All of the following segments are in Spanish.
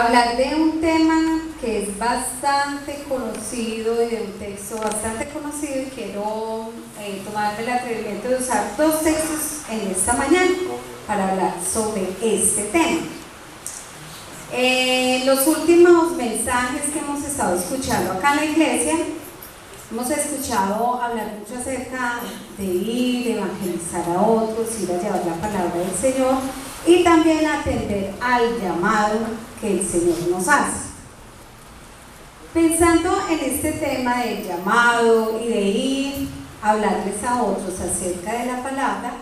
hablar de un tema que es bastante conocido y de un texto bastante conocido, y quiero tomarme el atrevimiento de usar dos textos en esta mañana para hablar sobre este tema. Los últimos mensajes que hemos estado escuchando acá en la iglesia, hemos escuchado hablar mucho acerca de ir, evangelizar a otros, ir a llevar la palabra del Señor y también atender al llamado que el Señor nos hace. Pensando en este tema del llamado y de ir a hablarles a otros acerca de la palabra,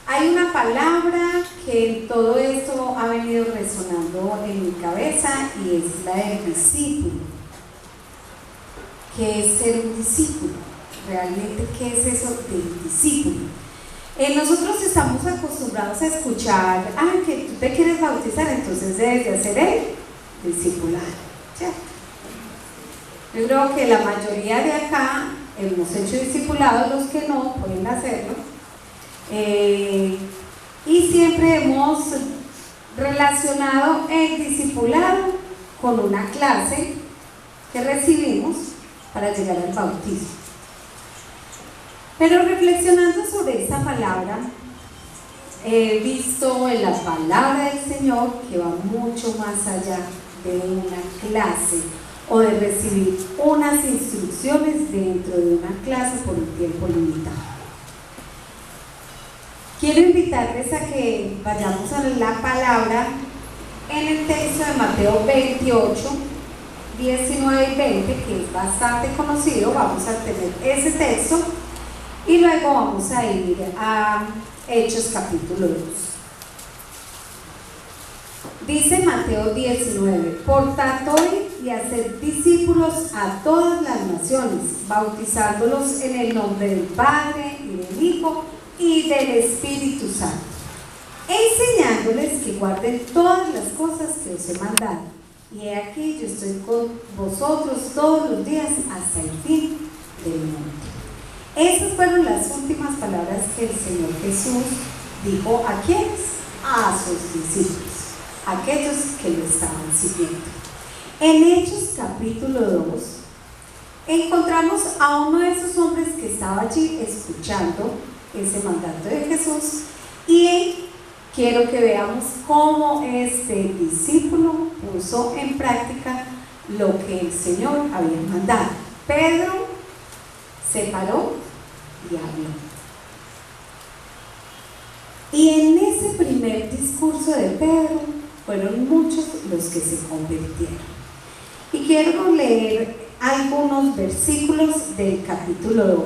hay una palabra que en todo esto ha venido resonando en mi cabeza y es la del discípulo. ¿Qué es ser un discípulo? Realmente, ¿qué es eso del discípulo? Nosotros estamos acostumbrados a escuchar, que tú te quieres bautizar, entonces debes de hacer el discipulado, ¿cierto? Yo creo que la mayoría de acá hemos hecho discipulados, los que no pueden hacerlo, y siempre hemos relacionado el discipulado con una clase que recibimos para llegar al bautismo. Pero reflexionando sobre esa palabra, he visto en la palabra del Señor que va mucho más allá de una clase o de recibir unas instrucciones dentro de una clase por un tiempo limitado. Quiero invitarles a que vayamos a la palabra en el texto de Mateo 28, 19 y 20, que es bastante conocido. Vamos a tener ese texto y luego vamos a ir a Hechos capítulo 2. Dice Mateo 19: por tanto, id y haced discípulos a todas las naciones, bautizándolos en el nombre del Padre y del Hijo y del Espíritu Santo, enseñándoles que guarden todas las cosas que os he mandado. Y he aquí, yo estoy con vosotros todos los días hasta el fin del mundo. Esas fueron las últimas palabras que el Señor Jesús dijo a quienes, a sus discípulos, aquellos que lo estaban siguiendo. En Hechos capítulo 2 encontramos a uno de esos hombres que estaba allí escuchando ese mandato de Jesús, y quiero que veamos cómo este discípulo puso en práctica lo que el Señor había mandado. Pedro se paró y habló. Y en ese primer discurso de Pedro fueron muchos los que se convirtieron. Y quiero leer algunos versículos del capítulo 2,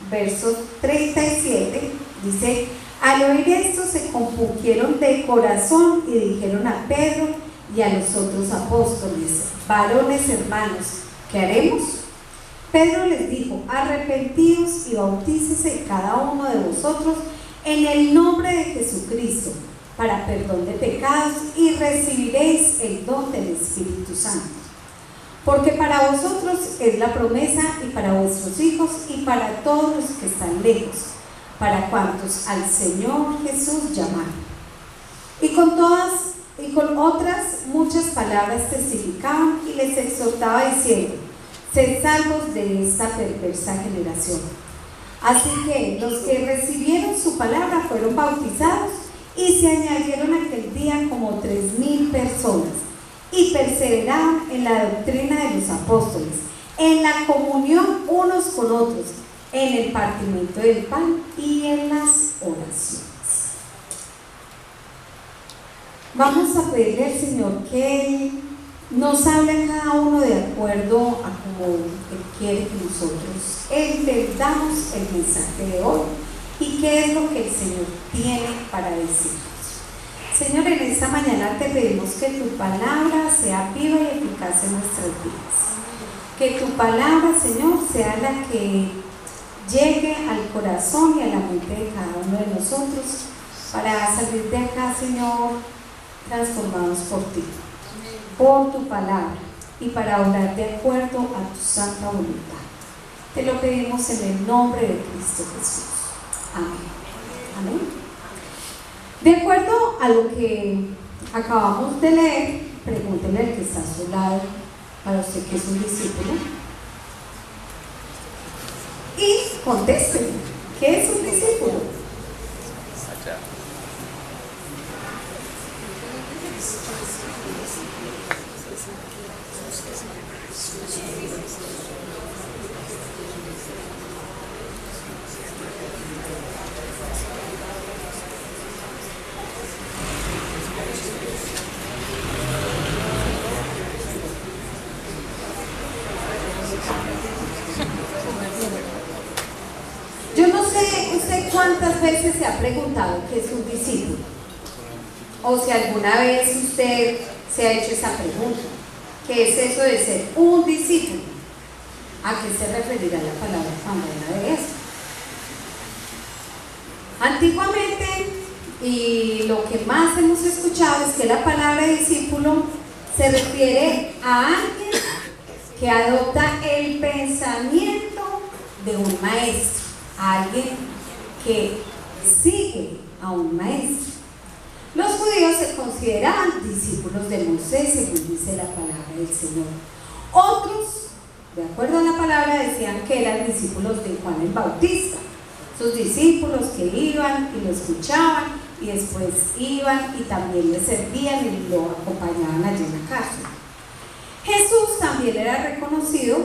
versos 37, dice: al oír esto se compungieron de corazón y dijeron a Pedro y a los otros apóstoles: varones hermanos, ¿qué haremos? Pedro les dijo: arrepentidos y bautícese cada uno de vosotros en el nombre de Jesucristo para perdón de pecados, y recibiréis el don del Espíritu Santo. Porque para vosotros es la promesa, y para vuestros hijos, y para todos los que están lejos, para cuantos al Señor Jesús llamaron. Y con otras muchas palabras testificaban y les exhortaba diciendo: sed salvos de esta perversa generación. Así que los que recibieron su palabra fueron bautizados, y se añadieron aquel día como 3,000 personas, y perseveraban en la doctrina de los apóstoles, en la comunión unos con otros, en el partimiento del pan y en las oraciones. Vamos a pedirle al Señor que Él nos hable a cada uno de acuerdo a como Él quiere que nosotros entendamos el mensaje de hoy y qué es lo que el Señor tiene para decirnos. Señor, en esta mañana te pedimos que tu palabra sea viva y eficaz en nuestras vidas. Que tu palabra, Señor, sea la que llegue al corazón y a la mente de cada uno de nosotros para salir de acá, Señor, transformados por ti, por tu palabra, y para orar de acuerdo a tu santa voluntad. Te lo pedimos en el nombre de Cristo Jesús. Amén. Amén. De acuerdo a lo que acabamos de leer, pregúntele al que está a su lado, para usted que es un discípulo, y contéstele, ¿qué es un discípulo? Yo no sé usted cuántas veces se ha preguntado qué es un discípulo, o si alguna vez usted se ha hecho esa pregunta, ¿qué es eso de ser un discípulo? ¿A qué se referirá la palabra cuando habla de eso? Antiguamente, y lo que más hemos escuchado es que la palabra discípulo se refiere a alguien que adopta el pensamiento de un maestro, a alguien que sigue a un maestro. Los judíos se consideraban discípulos de Moisés, según dice la palabra del Señor. Otros, de acuerdo a la palabra, decían que eran discípulos de Juan el Bautista, sus discípulos que iban y lo escuchaban y después iban y también le servían y lo acompañaban allí en la cárcel. Jesús también era reconocido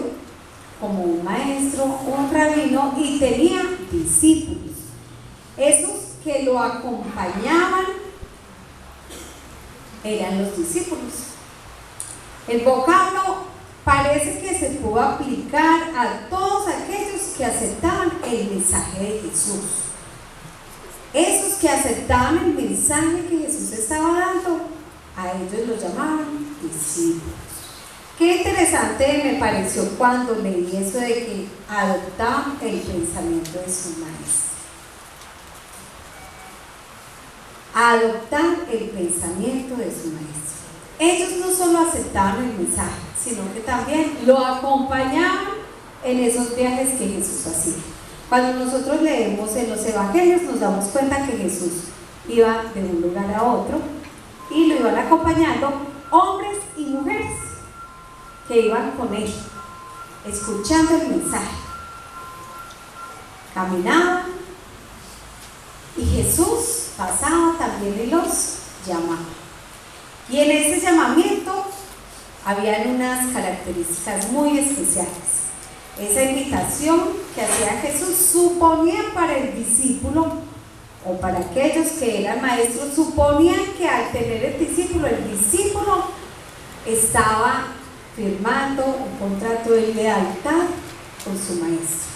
como un maestro, un rabino, y tenía discípulos, esos que lo acompañaban eran los discípulos. El vocablo parece que se pudo aplicar a todos aquellos que aceptaban el mensaje de Jesús. Esos que aceptaban el mensaje que Jesús estaba dando, a ellos los llamaban discípulos. Qué interesante me pareció cuando leí eso de que adoptaban el pensamiento de su maestro. Adoptar el pensamiento de su maestro. Ellos no solo aceptaban el mensaje, sino que también lo acompañaban en esos viajes que Jesús hacía. Cuando nosotros leemos en los evangelios nos damos cuenta que Jesús iba de un lugar a otro y lo iban acompañando hombres y mujeres que iban con él, escuchando el mensaje. Caminaban y Jesús pasaba también y los llamaba. Y en ese llamamiento habían unas características muy especiales. Esa invitación que hacía Jesús suponía para el discípulo o para aquellos que eran maestros, suponían que al tener el discípulo estaba firmando un contrato de lealtad con su maestro.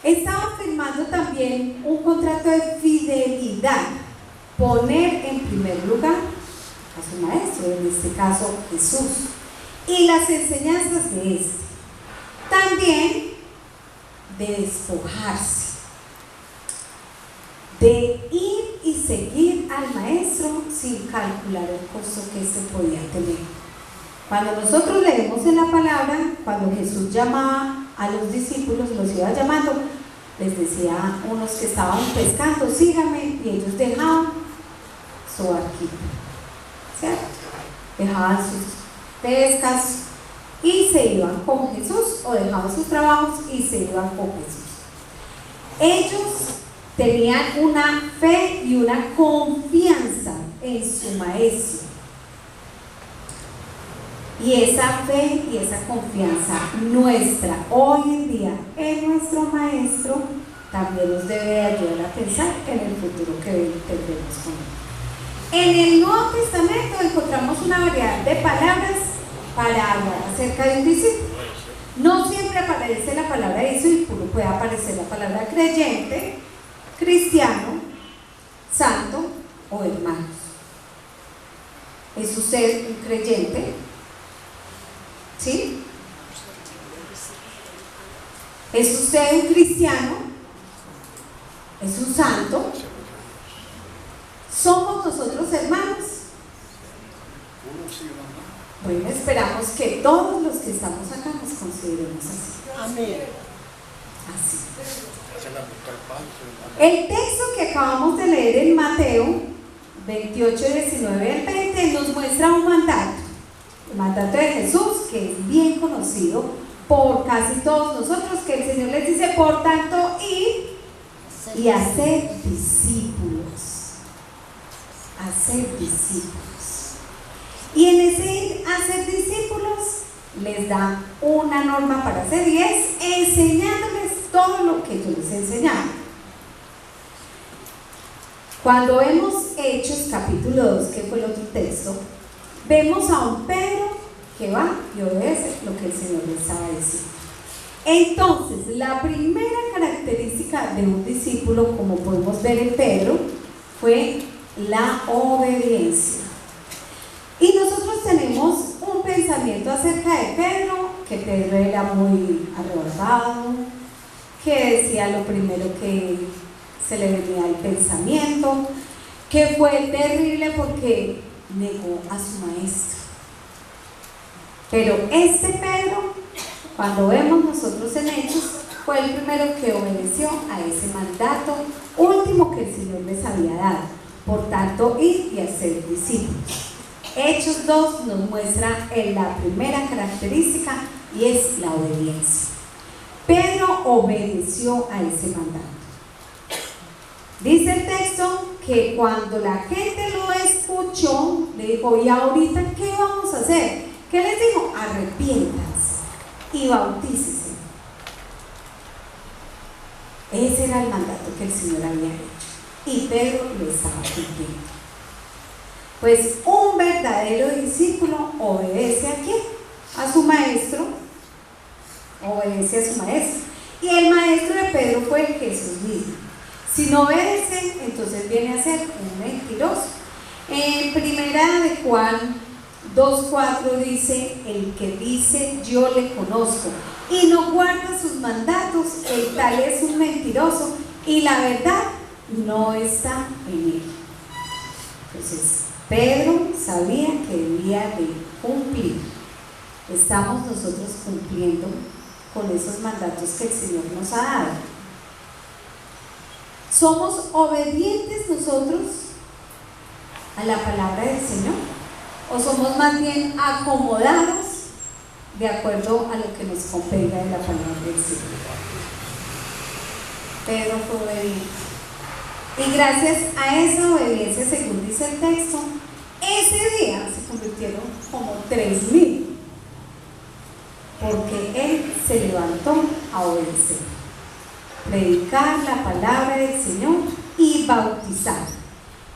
Estaba firmando también un contrato de fidelidad, poner en primer lugar a su maestro, en este caso Jesús, y las enseñanzas de este. También de despojarse, de ir y seguir al maestro sin calcular el costo que éste podía tener. Cuando nosotros leemos en la palabra, cuando Jesús llamaba a los discípulos, los iba llamando, les decía a unos que estaban pescando, síganme, y ellos dejaban su barquito, ¿cierto? Dejaban sus pescas y se iban con Jesús, o dejaban sus trabajos y se iban con Jesús. Ellos tenían una fe y una confianza en su maestro. Y esa fe y esa confianza nuestra hoy en día en nuestro maestro también nos debe ayudar a pensar en el futuro que tendremos con él. En el Nuevo Testamento encontramos una variedad de palabras para hablar acerca de un discípulo. No siempre aparece la palabra discípulo, puede aparecer la palabra creyente, cristiano, santo o hermanos. ¿Es usted un creyente? ¿Sí? ¿Es usted un cristiano? ¿Es un santo? ¿Somos nosotros hermanos? Bueno, esperamos que todos los que estamos acá nos consideremos así. Amén. Así. El texto que acabamos de leer en Mateo 28, 19 al 20 nos muestra un mandato, el mandato de Jesús, que es bien conocido por casi todos nosotros, que el Señor les dice: por tanto, id y hacer discípulos. Hacer discípulos. Y en ese ir a hacer discípulos les da una norma para hacer, y es enseñándoles todo lo que yo les he enseñado. Cuando vemos Hechos capítulo 2, que fue el otro texto, vemos a un Pedro que va y obedece lo que el Señor le estaba diciendo. Entonces, la primera característica de un discípulo, como podemos ver en Pedro, fue la obediencia. Y nosotros tenemos un pensamiento acerca de Pedro, que Pedro era muy arrebatado, que decía lo primero que se le venía al pensamiento, que fue terrible porque negó a su maestro. Pero este Pedro, cuando vemos nosotros en Hechos, fue el primero que obedeció a ese mandato último que el Señor les había dado. Por tanto, ir y hacer discípulos. Hechos 2 nos muestra la primera característica, y es la obediencia. Pedro obedeció a ese mandato. Dice el texto que cuando la gente lo escuchó, le dijo: ¿y ahorita qué vamos a hacer? ¿Qué les dijo? Arrepiéntanse y bautícese. Ese era el mandato que el Señor había hecho, y Pedro lo estaba cumpliendo. Pues un verdadero discípulo obedece ¿a quién? A su maestro. Obedece a su maestro. Y el maestro de Pedro fue Jesús mismo. Si no obedece, entonces viene a ser un mentiroso. En primera de Juan 2:4 dice: el que dice yo le conozco y no guarda sus mandatos, el tal es un mentiroso y la verdad no está en él. Entonces Pedro sabía que debía de cumplir. Estamos nosotros cumpliendo con esos mandatos que el Señor nos ha dado. ¿Somos obedientes nosotros a la palabra del Señor? ¿O somos más bien acomodados de acuerdo a lo que nos convenga de la palabra del Señor? Pedro fue obediente. Y gracias a esa obediencia, según dice el texto, ese día se convirtieron como 3,000, porque él se levantó a obedecer, predicar la palabra del Señor y bautizar.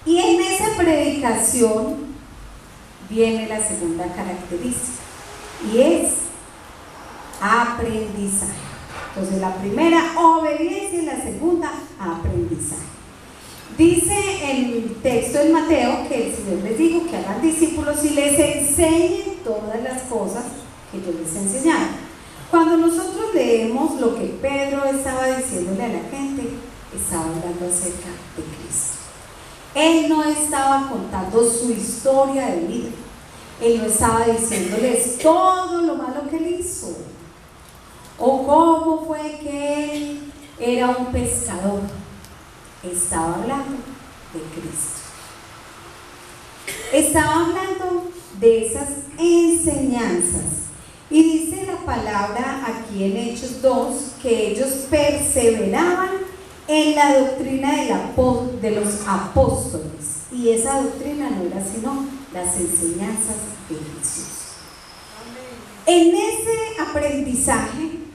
Y en esa predicación viene la segunda característica, y es aprendizaje. Entonces la primera, obediencia, y la segunda, aprendizaje. Dice el texto en Mateo que el Señor les dijo que hagan discípulos y les enseñen todas las cosas que yo les he enseñado. Cuando nosotros leemos lo que Pedro estaba diciéndole a la gente, estaba hablando acerca de Cristo. Él no estaba contando su historia de vida. Él no estaba diciéndoles todo lo malo que él hizo, o cómo fue que él era un pescador. Estaba hablando de Cristo. Estaba hablando de esas enseñanzas. Y dice la palabra aquí en Hechos 2 que ellos perseveraban en la doctrina de los apóstoles. Y esa doctrina no era sino las enseñanzas de Jesús. En ese aprendizaje,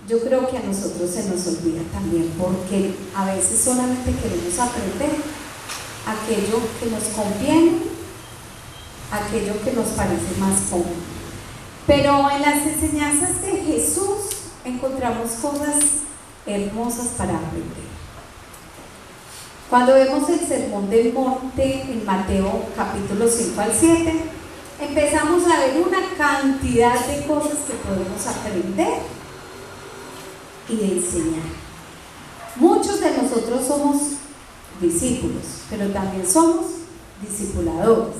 yo creo que a nosotros se nos olvida también, porque a veces solamente queremos aprender aquello que nos conviene, aquello que nos parece más cómodo. Pero en las enseñanzas de Jesús encontramos cosas hermosas para aprender. Cuando vemos el Sermón del Monte en Mateo capítulo 5 al 7, empezamos a ver una cantidad de cosas que podemos aprender y de enseñar. Muchos de nosotros somos discípulos, pero también somos discipuladores.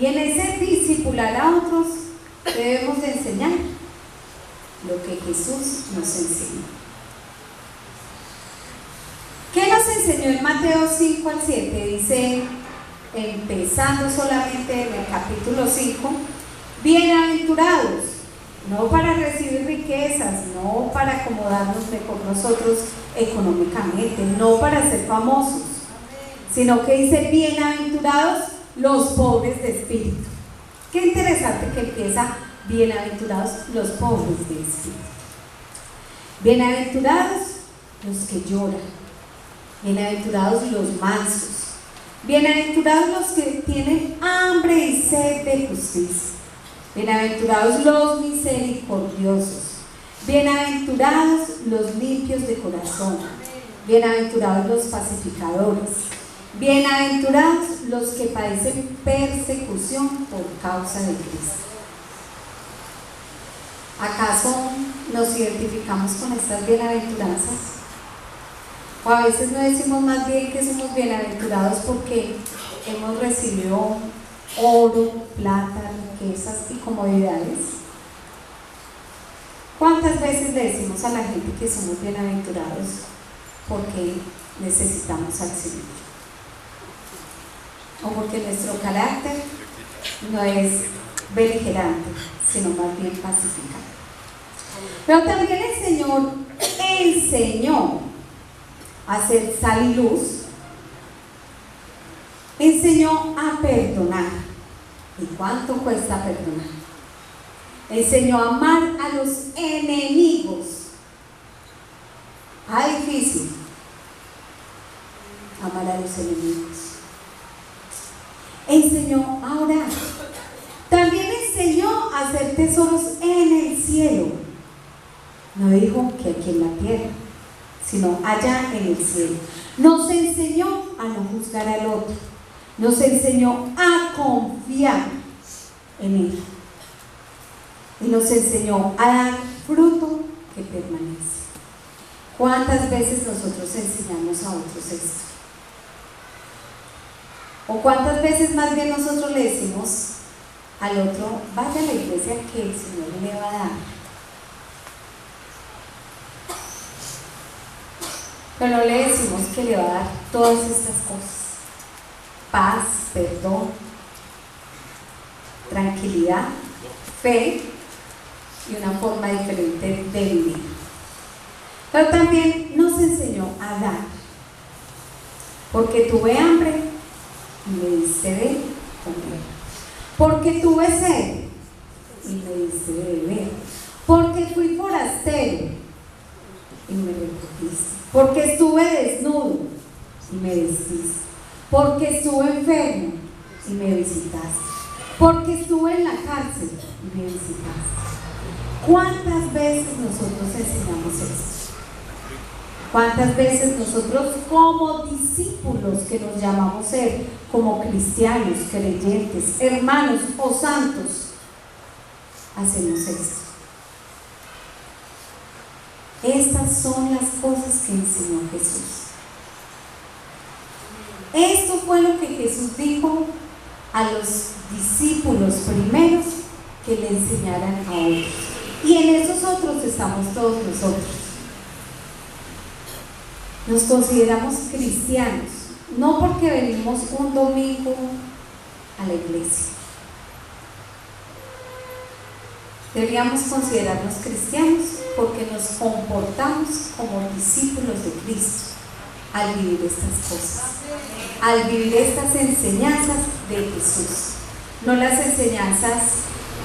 Y en ese discipular a otros debemos de enseñar lo que Jesús nos enseñó. ¿Qué nos enseñó en Mateo 5 al 7? Dice: empezando solamente en el capítulo 5, bienaventurados, no para recibir riquezas, no para acomodarnos mejor nosotros económicamente, no para ser famosos, sino que dice bienaventurados los pobres de espíritu. Qué interesante que empieza bienaventurados los pobres de espíritu. Bienaventurados los que lloran, bienaventurados los mansos, bienaventurados los que tienen hambre y sed de justicia, bienaventurados los misericordiosos, bienaventurados los limpios de corazón, bienaventurados los pacificadores, bienaventurados los que padecen persecución por causa de Cristo. ¿Acaso nos identificamos con estas bienaventuranzas? O a veces no decimos más bien que somos bienaventurados porque hemos recibido oro, plata, riquezas y comodidades. ¿Cuántas veces le decimos a la gente que somos bienaventurados porque necesitamos al Señor? O porque nuestro carácter no es beligerante, sino más bien pacificado. Pero también el Señor enseñó a ser sal y luz, enseñó a perdonar. ¿Y cuánto cuesta perdonar? Enseñó a amar a los enemigos. Difícil amar a los enemigos. Enseñó a orar. También enseñó a hacer tesoros en el cielo. No dijo que aquí en la tierra, sino allá en el cielo. Nos enseñó a no juzgar al otro. Nos enseñó a confiar en Él. Y nos enseñó a dar fruto que permanece. ¿Cuántas veces nosotros enseñamos a otros esto? ¿O cuántas veces más bien nosotros le decimos al otro, vaya a la iglesia que el Señor le va a dar? Pero no le decimos que le va a dar todas estas cosas: paz, perdón, tranquilidad, fe y una forma diferente de vivir. Pero también nos enseñó a dar, porque tuve hambre y me diste de comer, porque tuve sed y me diste de beber, porque fui forastero y me recogiste, porque estuve desnudo y me vestiste, porque estuve enfermo y me visitaste, porque estuve en la cárcel y me visitaste. ¿Cuántas veces nosotros enseñamos esto? ¿Cuántas veces nosotros como discípulos que nos llamamos ser, como cristianos, creyentes, hermanos o santos, hacemos esto? Estas son las cosas que enseñó Jesús. Esto fue lo que Jesús dijo a los discípulos primeros que le enseñaran a otros. Y en esos otros estamos todos nosotros. Nos consideramos cristianos, no porque venimos un domingo a la iglesia. Deberíamos considerarnos cristianos porque nos comportamos como discípulos de Cristo al vivir estas cosas, al vivir estas enseñanzas de Jesús, no las enseñanzas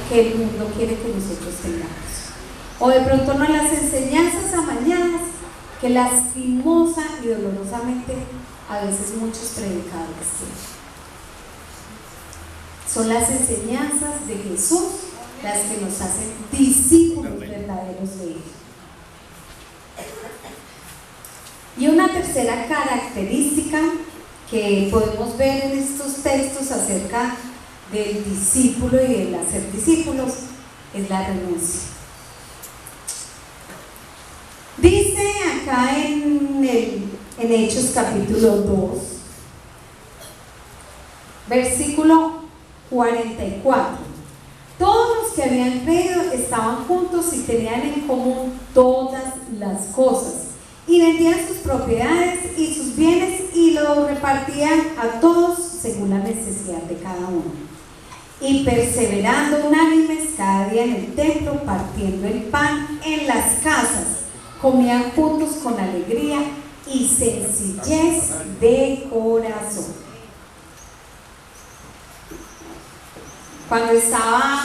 que el mundo quiere que nosotros tengamos, o de pronto no las enseñanzas amañadas que lastimosa y dolorosamente a veces muchos predicadores tienen. Son las enseñanzas de Jesús las que nos hacen discípulos verdaderos de Él. Y una tercera característica que podemos ver en estos textos acerca del discípulo y del hacer discípulos es la renuncia. Dice acá en Hechos capítulo 2, versículo 44: todos los que habían creído estaban juntos y tenían en común todas las cosas, y vendían sus propiedades y sus bienes y lo repartían a todos según la necesidad de cada uno. Y perseverando unánimes cada día en el templo, partiendo el pan en las casas, comían juntos con alegría y sencillez de corazón. Cuando estaba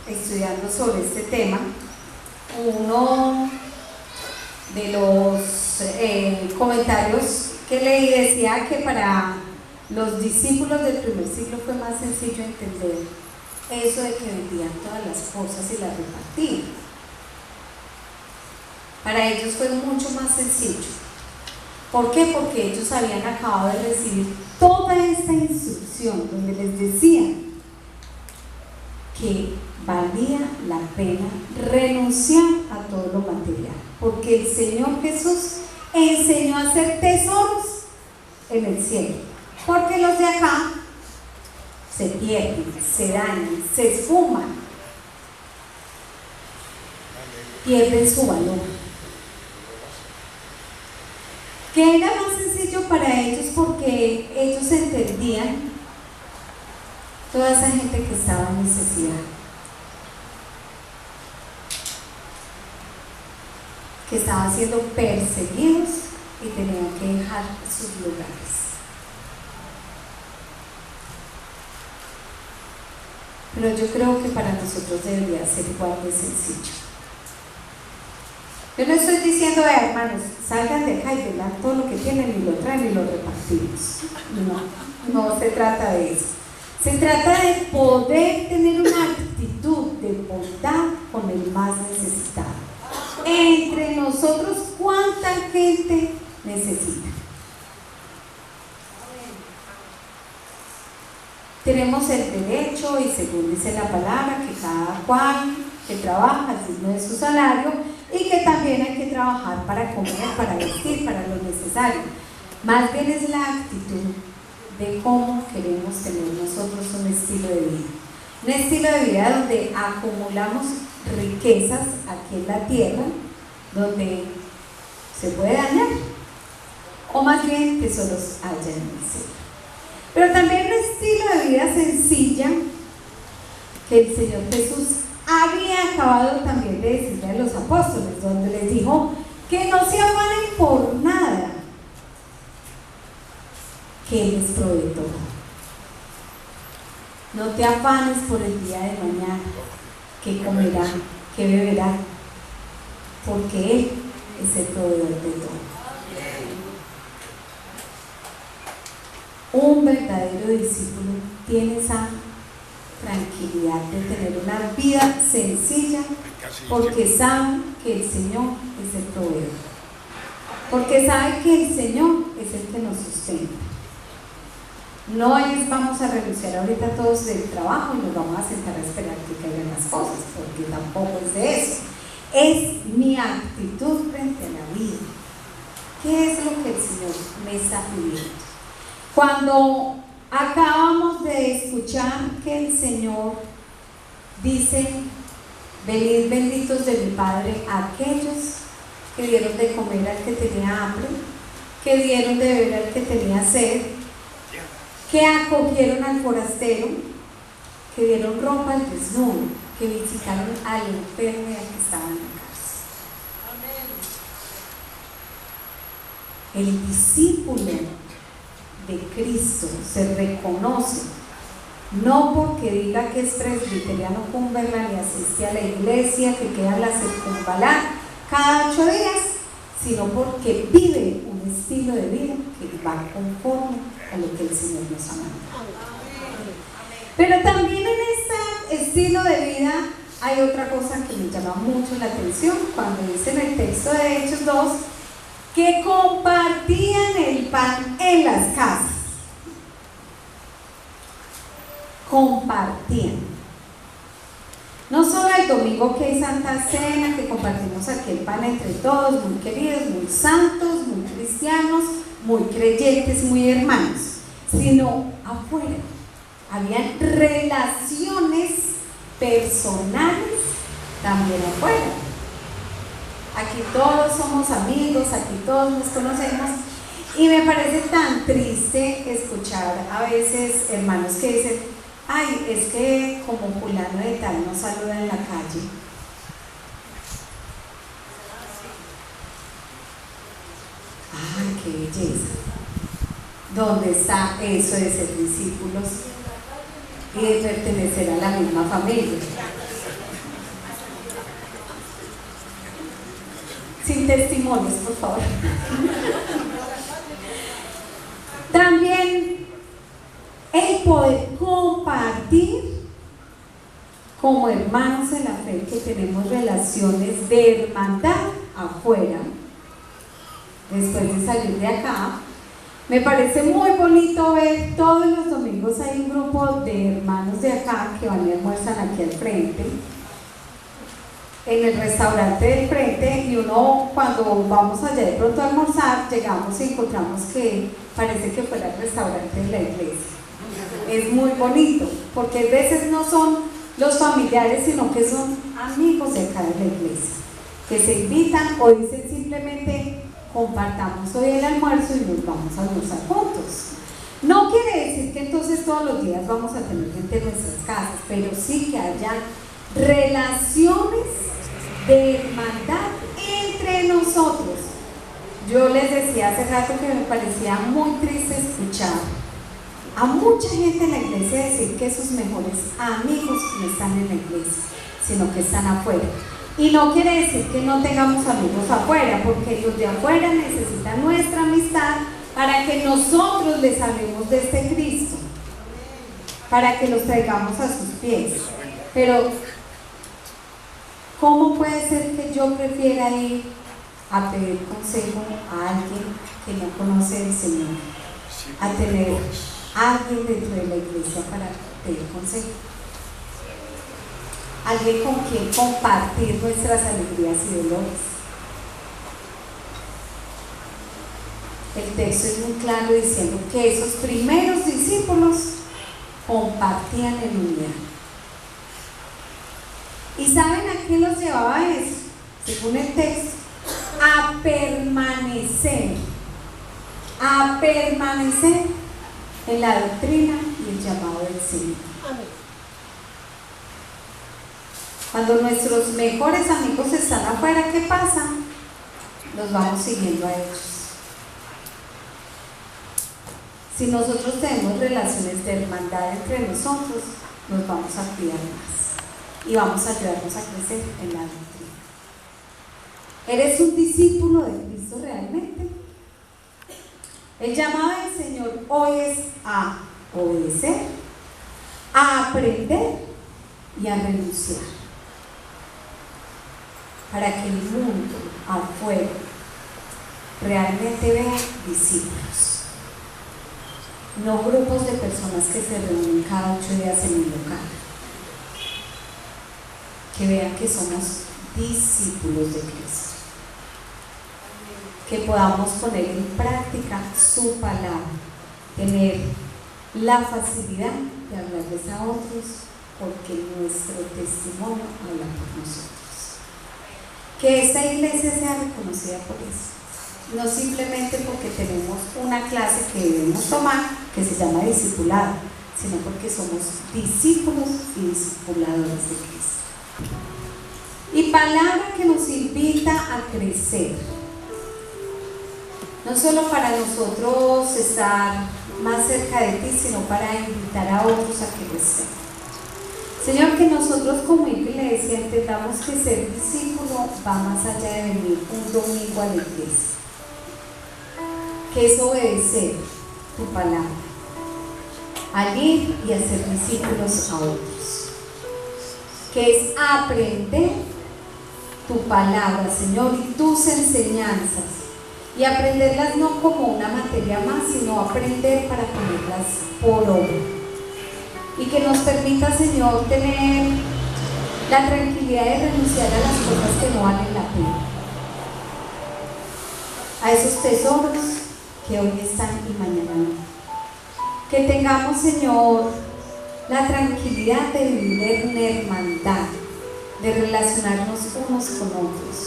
estudiando sobre este tema, uno de los comentarios que leí decía que para los discípulos del primer siglo fue más sencillo entender eso de que vendían todas las cosas y las repartían. Para ellos fue mucho más sencillo. ¿Por qué? Porque ellos habían acabado de recibir toda esta instrucción donde les decían que valía la pena renunciar a todo lo material, porque el Señor Jesús enseñó a hacer tesoros en el cielo, porque los de acá se pierden, se dañan, se esfuman, pierden su valor. Que era más sencillo para ellos porque ellos entendían toda esa gente que estaba en necesidad, que estaban siendo perseguidos y tenían que dejar sus lugares. Pero yo creo que para nosotros debería ser igual de sencillo. Yo no estoy diciendo, hermanos, salgan de acá y vendan todo lo que tienen y lo traen y lo repartimos. No se trata de eso. Se trata de poder tener una actitud de bondad con el más necesitado. Entre nosotros, ¿cuánta gente necesita? Tenemos el derecho, y según dice la palabra, que cada cual que trabaja al signo de su salario, y que también hay que trabajar para comer, para vestir, para lo necesario. Más bien es la actitud de cómo queremos tener nosotros un estilo de vida. Un estilo de vida donde acumulamos riquezas aquí en la tierra, donde se puede dañar, o más bien tesoros allá en el cielo. Pero también un estilo de vida sencilla que el Señor Jesús había acabado también de decirle a los apóstoles, donde les dijo que no se afanen por nada, que Él les provee todo. No te afanes por el día de mañana, que comerán, que beberán, porque Él es el proveedor de todo. Un verdadero discípulo tiene esa tranquilidad de tener una vida sencilla, porque sabe que el Señor es el proveedor, porque sabe que el Señor es el que nos sustenta. No es vamos a renunciar ahorita todos del trabajo y nos vamos a sentar a esperar que caigan las cosas, porque tampoco es de eso. Es mi actitud frente a la vida. ¿Qué es lo que el Señor me está pidiendo? Cuando acabamos de escuchar que el Señor dice: venid benditos de mi Padre, aquellos que dieron de comer al que tenía hambre, que dieron de beber al que tenía sed, que acogieron al forastero, que dieron ropa al desnudo, que visitaron al enfermo y al que estaba en la cárcel. El discípulo de Cristo se reconoce no porque diga que es presbiteriano Cumberland y asiste a la iglesia, que queda en la circunvalar cada 8 días, sino porque vive un estilo de vida que va conforme a lo que el Señor nos ha mandado. Pero también en este estilo de vida hay otra cosa que me llama mucho la atención cuando dice en el texto de Hechos 2 que compartían el pan en las casas. Compartían. No solo el domingo que hay Santa Cena, que compartimos aquí el pan entre todos, muy queridos, muy santos, muy cristianos, muy creyentes, muy hermanos, sino afuera. Habían relaciones personales también afuera. Aquí todos somos amigos, aquí todos nos conocemos, Y me parece tan triste escuchar a veces hermanos que dicen, ay, es que como fulano de tal no saluda en la calle. Ay, qué belleza. ¿Dónde está eso de ser discípulos y de pertenecer a la misma familia? Sin testimonios, por favor. También el poder compartir como hermanos en la fe, que tenemos relaciones de hermandad afuera, después de salir de acá. Me parece muy bonito ver todos los domingos hay un grupo de hermanos de acá que van y almuerzan aquí al frente, en el restaurante del frente, y uno cuando vamos allá de pronto a almorzar, llegamos y encontramos que parece que fuera el restaurante de la iglesia. Es muy bonito, porque a veces no son los familiares, sino que son amigos de acá de la iglesia, que se invitan o dicen simplemente compartamos hoy el almuerzo y nos vamos a almorzar juntos. No quiere decir que entonces todos los días vamos a tener gente en nuestras casas, pero sí que haya relaciones de hermandad entre nosotros. Yo les decía hace rato que me parecía muy triste escuchar a mucha gente en la iglesia decir que sus mejores amigos no están en la iglesia, sino que están afuera. Y no quiere decir que no tengamos amigos afuera, porque los de afuera necesitan nuestra amistad para que nosotros les hablemos de este Cristo, para que los traigamos a sus pies. Pero ¿cómo puede ser que yo prefiera ir a pedir consejo a alguien que no conoce al Señor, a tener a alguien dentro de la iglesia para pedir consejo? Alguien con quien compartir nuestras alegrías y dolores. El texto es muy claro diciendo que esos primeros discípulos compartían en unidad. ¿Y saben a qué los llevaba eso? Según el texto, a permanecer en la doctrina y el llamado del Señor. Amén. Cuando nuestros mejores amigos están afuera, ¿qué pasa? Los vamos siguiendo a ellos. Si nosotros tenemos relaciones de hermandad entre nosotros, nos vamos a cuidar más y vamos a ayudarnos a crecer en la doctrina. ¿Eres un discípulo de Cristo realmente? El llamado del Señor hoy es a obedecer, a aprender y a renunciar, para que el mundo afuera realmente vea discípulos, no grupos de personas que se reúnen cada 8 días en un local, que vean que somos discípulos de Cristo, que podamos poner en práctica su palabra, tener la facilidad de hablarles a otros, porque nuestro testimonio habla por nosotros. Que esta iglesia sea reconocida por eso, no simplemente porque tenemos una clase que debemos tomar que se llama discipulado, sino porque somos discípulos y discipuladores de Cristo. Y palabra que nos invita a crecer, no solo para nosotros estar más cerca de ti, sino para invitar a otros a que recen. Señor, que nosotros como iglesia entendamos que ser discípulo va más allá de venir un domingo a la iglesia, que es obedecer tu palabra, al ir y hacer discípulos a otros, que es aprender tu palabra, Señor, y tus enseñanzas, y aprenderlas no como una materia más, sino aprender para ponerlas por obra. Y que nos permita, Señor, tener la tranquilidad de renunciar a las cosas que no valen la pena, a esos tesoros que hoy están y mañana no. Que tengamos, Señor, la tranquilidad de vivir en hermandad, de relacionarnos unos con otros,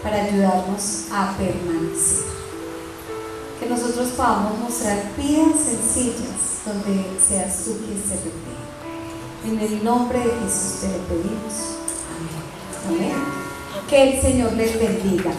para ayudarnos a permanecer. que nosotros podamos mostrar vidas sencillas donde seas tú quien se refleje. En el nombre de Jesús te lo pedimos. Amén. Amén. Que el Señor les bendiga.